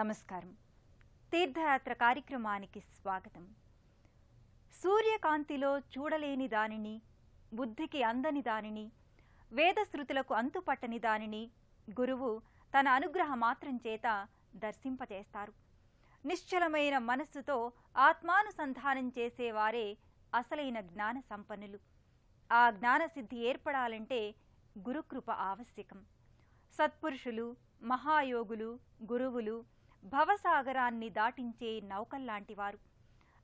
నమస్కారం. తీర్థయాత్ర కార్యక్రమానికి స్వాగతం. సూర్యకాంతిలో చూడలేని దానిని, బుద్ధికి అందని దానిని, వేదశృతులకు అంతుపట్టని దానిని గురువు తన అనుగ్రహ మాత్రం చేత దర్శింపజేస్తారు. నిశ్చలమైన మనస్సుతో ఆత్మానుసంధానం చేసేవారే అసలైన జ్ఞాన సంపన్నులు. ఆ జ్ఞానసిద్ధి ఏర్పడాలంటే గురుకృప ఆవశ్యకం. సత్పురుషులు, మహాయోగులు, గురువులు భవసాగరాన్ని దాటించే నౌకల్లాంటివారు.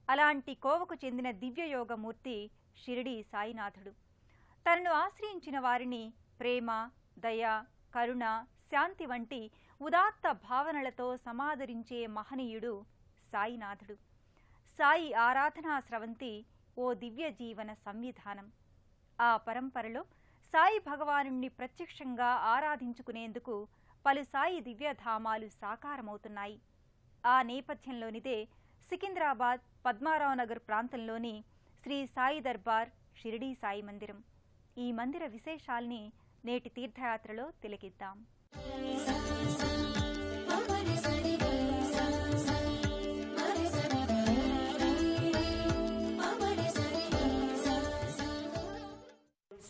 అలాంటి కోవకు చెందిన దివ్యయోగమూర్తి షిరిడీ సాయినాథుడు. తనను ఆశ్రయించిన వారిని ప్రేమ, దయ, కరుణ, శాంతి వంటి ఉదాత్త భావనలతో సమాదరించే మహనీయుడు సాయినాథుడు. సాయి ఆరాధనా స్రవంతి ఓ దివ్య జీవన సంవిధానం. ఆ పరంపరలో సాయి భగవానుణ్ణి ప్రత్యక్షంగా ఆరాధించుకునేందుకు పలు సాయి దివ్యధామాలు సాకారమవుతున్నాయి. ఆ నేపథ్యంలోనిదే సికింద్రాబాద్ పద్మారావు నగర్ ప్రాంతంలోని శ్రీ సాయి దర్బార్ షిరిడీ సాయి మందిరం. ఈ మందిర విశేషాల్ని నేటి తీర్థయాత్రలో తిలకిద్దాం.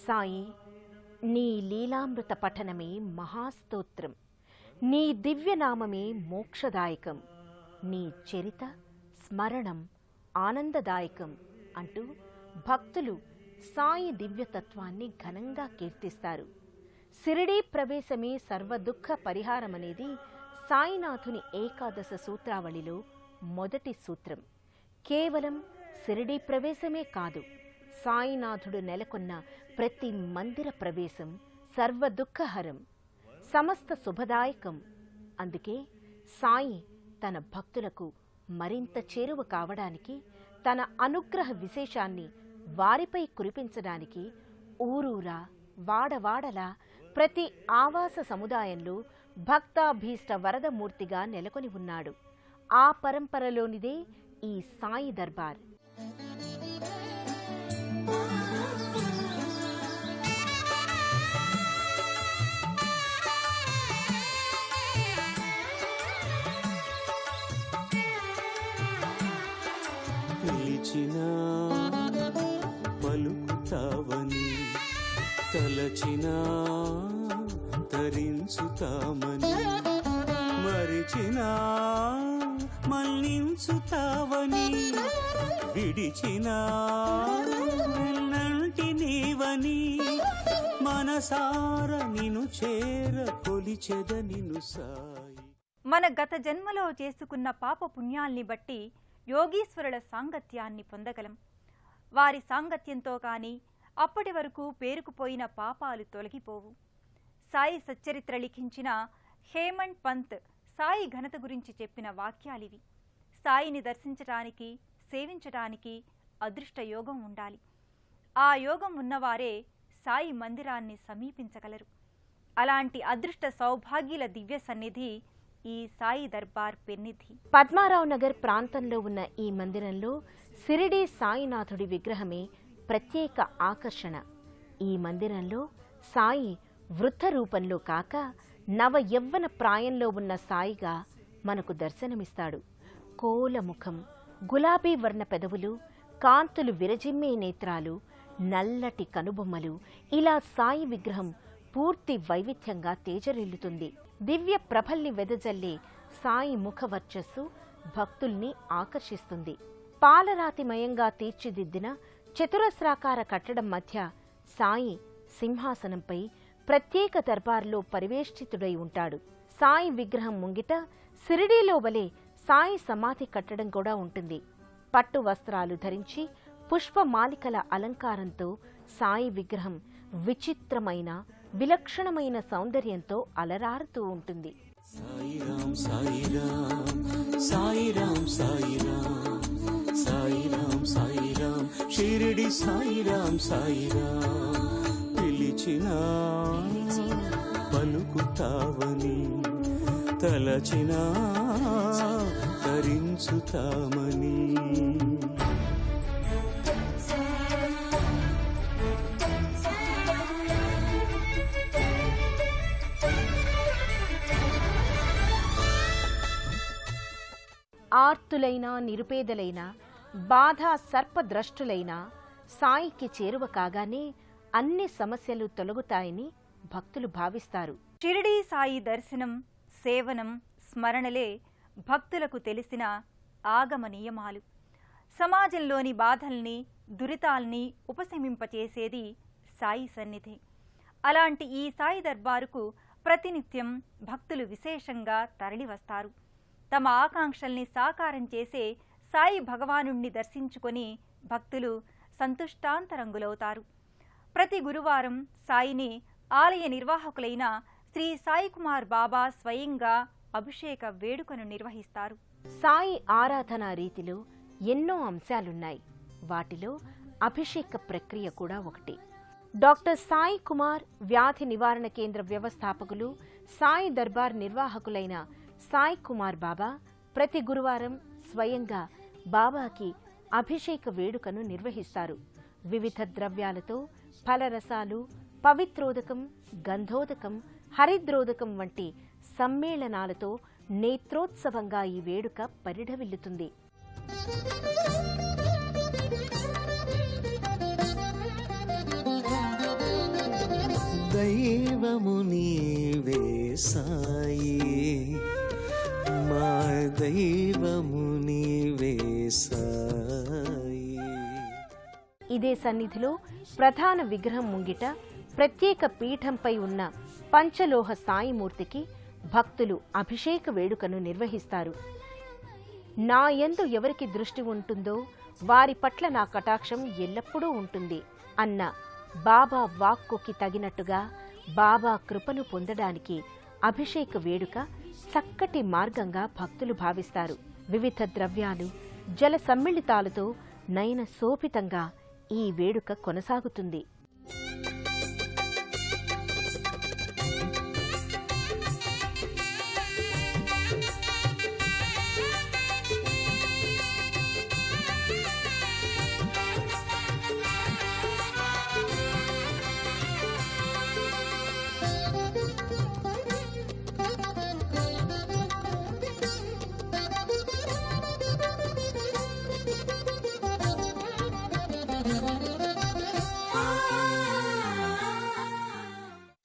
సాయి, నీ లీలామృత పఠనమే మహాస్తోత్రం, నీ దివ్యనామమే మోక్షదాయకం, నీ చరిత స్మరణం ఆనందదాయకం అంటూ భక్తులు సాయి దివ్యతత్వాన్ని ఘనంగా కీర్తిస్తారు. షిరిడీ ప్రవేశమే సర్వదుఃఖ పరిహారమనేది సాయినాథుని ఏకాదశ సూత్రావళిలో మొదటి సూత్రం. కేవలం షిరిడీ ప్రవేశమే కాదు, సాయినాథుడు నెలకొన్న ప్రతి మందిర ప్రవేశం సర్వదుఃఖహరం, సమస్త శుభదాయకం. అందుకే సాయి తన భక్తులకు మరింత చేరువ కావడానికి, తన అనుగ్రహ విశేషాన్ని వారిపై కురిపించడానికి ఊరూరా, వాడవాడలా, ప్రతి ఆవాస సముదాయంలో భక్తాభీష్ట వరదమూర్తిగా నెలకొని ఉన్నాడు. ఆ పరంపరలోనిదే ఈ సాయి దర్బార్. పిలిచినా పలుకుతావని, తలచినా తరించుతామని, మరిచినా మన్నించుతావని, విడిచినా నిన్నంటి నీవని, మనసార నిన్ను చేర కొలిచెద నిన్ను సాయి. మన గత జన్మలో చేసుకున్న పాప పుణ్యాల్ని బట్టి యోగీశ్వరుల సాంగత్యాన్ని పొందగలం. వారి సాంగత్యంతో కాని అప్పటి వరకు పేరుకుపోయిన పాపాలు తొలగిపోవు. సాయి సచ్చరిత్ర లిఖించిన హేమండ్ పంత్ సాయి ఘనత గురించి చెప్పిన వాక్యాలివి. సాయిని దర్శించటానికి, సేవించటానికి అదృష్ట యోగం ఉండాలి. ఆ యోగం ఉన్నవారే సాయి మందిరాన్ని సమీపించగలరు. అలాంటి అదృష్ట సౌభాగ్యుల దివ్య సన్నిధి ఈ సాయి దర్బార్ పెన్నిధి. పద్మారావు నగర్ ప్రాంతంలో ఉన్న ఈ మందిరంలో షిరిడీ సాయినాథుడి విగ్రహమే ప్రత్యేక ఆకర్షణ. ఈ మందిరంలో సాయి వృద్ధ రూపంలో కాక నవ యవ్వన ప్రాయంలో ఉన్న సాయిగా మనకు దర్శనమిస్తాడు. కోలముఖం, గులాబీ వర్ణ పెదవులు, కాంతులు విరజిమ్మే నేత్రాలు, నల్లటి కనుబొమ్మలు, ఇలా సాయి విగ్రహం పూర్తి వైవిధ్యంగా తేజరిల్లుతుంది. దివ్య ప్రభల్ని వెదజల్లే సాయి ముఖవర్చస్సు భక్తుల్ని ఆకర్షిస్తుంది. పాలరాతిమయంగా తీర్చిదిద్దిన చతురస్రాకార కట్టడం మధ్య సాయి సింహాసనంపై ప్రత్యేక దర్బార్లో పరివేష్టితుడై ఉంటాడు. సాయి విగ్రహం ముంగిట షిరిడీలో వలె సాయి సమాధి కట్టడం కూడా ఉంటుంది. పట్టు వస్త్రాలు ధరించి పుష్పమాలికల అలంకారంతో సాయి విగ్రహం విచిత్రమైన, విలక్షణమైన సౌందర్యంతో అలరారుతూ ఉంటుంది. సాయిరాం సాయిరాం సాయిరాం సాయిరాం సాయిరాం సాయిరాం షిరిడి సాయిరాం సాయిరాం. పిలిచినా పలుకుతావని, తలచినా తరించుతామని. ఆర్తులైన నిరుపేదలైన బాధ సర్పద్రష్టులైన సాయికి చేరువ కాగానే అన్ని సమస్యలు తొలగుతాయని భక్తులు భావిస్తారు. షిరిడీ సాయి దర్శనం, సేవనం, స్మరణలే భక్తులకు తెలిసిన ఆగమ నియమాలు. సమాజంలోని బాధల్ని, దురితాల్ని ఉపశమింపచేసేది సాయి సన్నిధి. అలాంటి ఈ సాయి దర్బారుకు ప్రతినిత్యం భక్తులు విశేషంగా తరలివస్తారు. తమ ఆకాంక్షల్ని సాకారం చేసే సాయి భగవానుణ్ణి దర్శించుకొని భక్తులు సంతుష్టాంతరంగులవుతారు. ప్రతి గురువారం సాయిని ఆలయ నిర్వాహకులైన శ్రీ సాయి కుమార్ బాబా స్వయంగా అభిషేక వేడుకను నిర్వహిస్తారు. సాయి ఆరాధనా రీతిలో ఎన్నో అంశాలున్నాయి. వాటిలో అభిషేక ప్రక్రియ కూడా ఒకటి. డాక్టర్ సాయి కుమార్ వ్యాధి నివారణ కేంద్ర వ్యవస్థాపకులు, సాయి దర్బార్ నిర్వాహకులైన సాయి కుమార్ బాబా ప్రతి గురువారం స్వయంగా బాబాకి అభిషేక వేడుకను నిర్వహిస్తారు. వివిధ ద్రవ్యాలతో ఫలరసాలు, పవిత్రోదకం, గంధోదకం, హరిద్రోదకం వంటి సమ్మేళనాలతో నేత్రోత్సవంగా ఈ వేడుక పరిఢవిల్లుతుంది. దైవము నీవే సాయి, మా దైవము నీవే సాయి. ఇదే సన్నిధిలో ప్రధాన విగ్రహం ముంగిట ప్రత్యేక పీఠంపై ఉన్న పంచలోహ సాయిమూర్తికి భక్తులు అభిషేక వేడుకను నిర్వహిస్తారు. నా యందు ఎవరికి దృష్టి ఉంటుందో వారి పట్ల నా కటాక్షం ఎల్లప్పుడూ ఉంటుంది అన్న బాబా వాక్కుకి తగినట్టుగా బాబా కృపను పొందడానికి అభిషేక వేడుక చక్కటి మార్గంగా భక్తులు భావిస్తారు. వివిధ ద్రవ్యాలు, జల సమ్మిళితాలతో నయన శోభితంగా ఈ వేడుక కొనసాగుతుంది.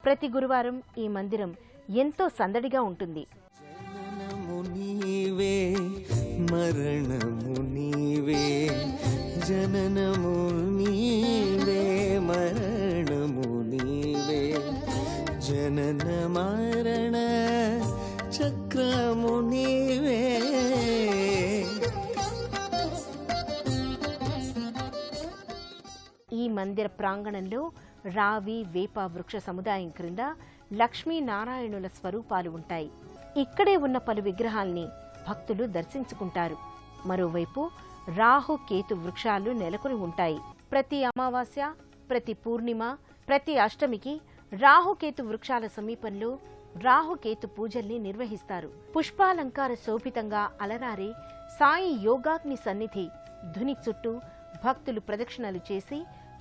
ప్రతి గురువారం ఈ మందిరం ఎంతో సందడిగా ఉంటుంది. జననము నీవే, మరణము నీవే, జననము నీవే, మరణము నీవే, జనన మరణ చక్రము నీవే. ఈ మందిర ప్రాంగణంలో రావి, వేప వృక్ష సముదాయం క్రింద లక్ష్మీనారాయణుల స్వరూపాలు ఉంటాయి. ఇక్కడే ఉన్న పలు విగ్రహాల్ని భక్తులు దర్శించుకుంటారు. మరోవైపు రాహు, కేతు వృక్షాలు నెలకొని ఉంటాయి. ప్రతి అమావాస్య, ప్రతి పూర్ణిమ, ప్రతి అష్టమికి రాహుకేతు వృక్షాల సమీపంలో రాహుకేతు పూజల్ని నిర్వహిస్తారు. పుష్పాలంకార శోభితంగా అలరారే సాయి యోగాగ్ని సన్నిధి ధుని చుట్టూ భక్తులు ప్రదక్షిణలు చేసి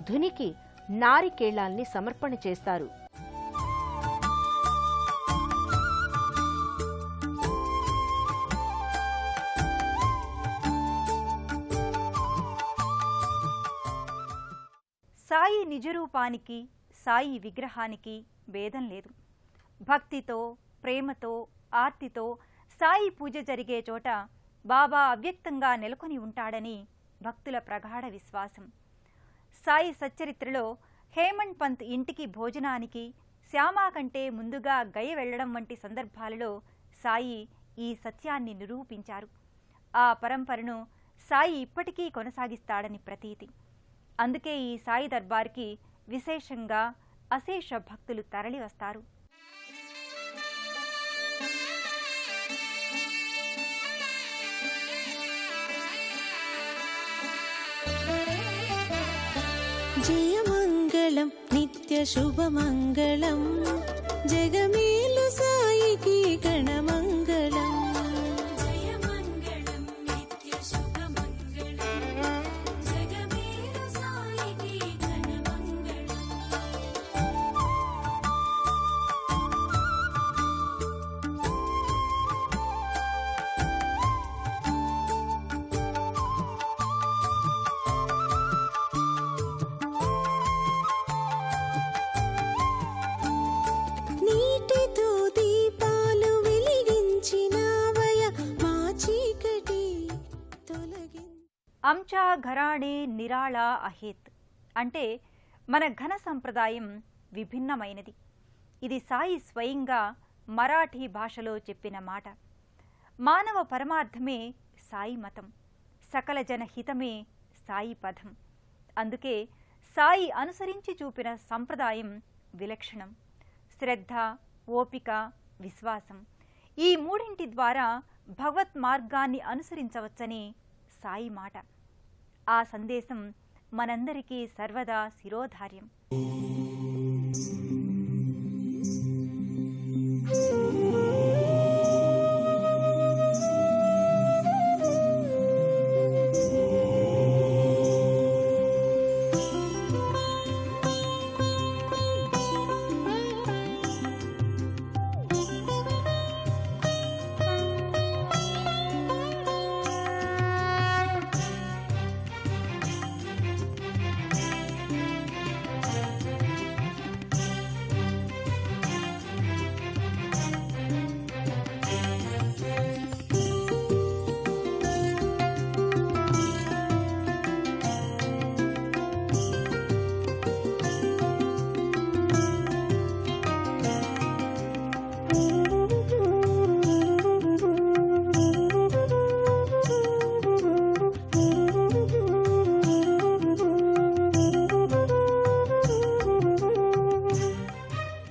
ధునికి నారికేళాల్ని సమర్పణ చేస్తారు. సాయి నిజరూపానికి, సాయి విగ్రహానికి భేదం లేదు. భక్తితో, ప్రేమతో, ఆర్తితో సాయి పూజ జరిగే చోట బాబా అవ్యక్తంగా నెలకొని ఉంటాడని భక్తుల ప్రగాఢ విశ్వాసం. సాయి సచ్చరిత్రలో హేమంత్ పంత్ ఇంటికి భోజనానికి శ్యామా కంటే ముందుగా గయ వెళ్లడం వంటి సందర్భాలలో సాయి ఈ సత్యాన్ని నిరూపించారు. ఆ పరంపరను సాయి ఇప్పటికీ కొనసాగిస్తాడని ప్రతీతి. అందుకే ఈ సాయి దర్బార్కి విశేషంగా అశేష భక్తులు తరలివస్తారు. జయమంగళం నిత్య శుభమంగళం, జగమేలు సాయికి గణమంగళం. జయమంగళం నిత్య శుభమంగళం, జగమేలు సాయికి గణమంగళం. అంచా ఘరాణే నిరాళా అహేత్ అంటే మన ఘన సంప్రదాయం విభిన్నమైనది. ఇది సాయి స్వయంగా మరాఠీ భాషలో చెప్పిన మాట. మానవ పరమార్థమే సాయి మతం, సకల జన హితమే సాయి పదం. అందుకే సాయి అనుసరించి చూపిన సంప్రదాయం విలక్షణం. శ్రద్ధ, ఓపిక, విశ్వాసం ఈ మూడింటి ద్వారా భగవత్ మార్గాన్ని అనుసరించవచ్చని సాయి మాట. ఆ సందేశం మనందరికీ సర్వదా శిరోధార్యం.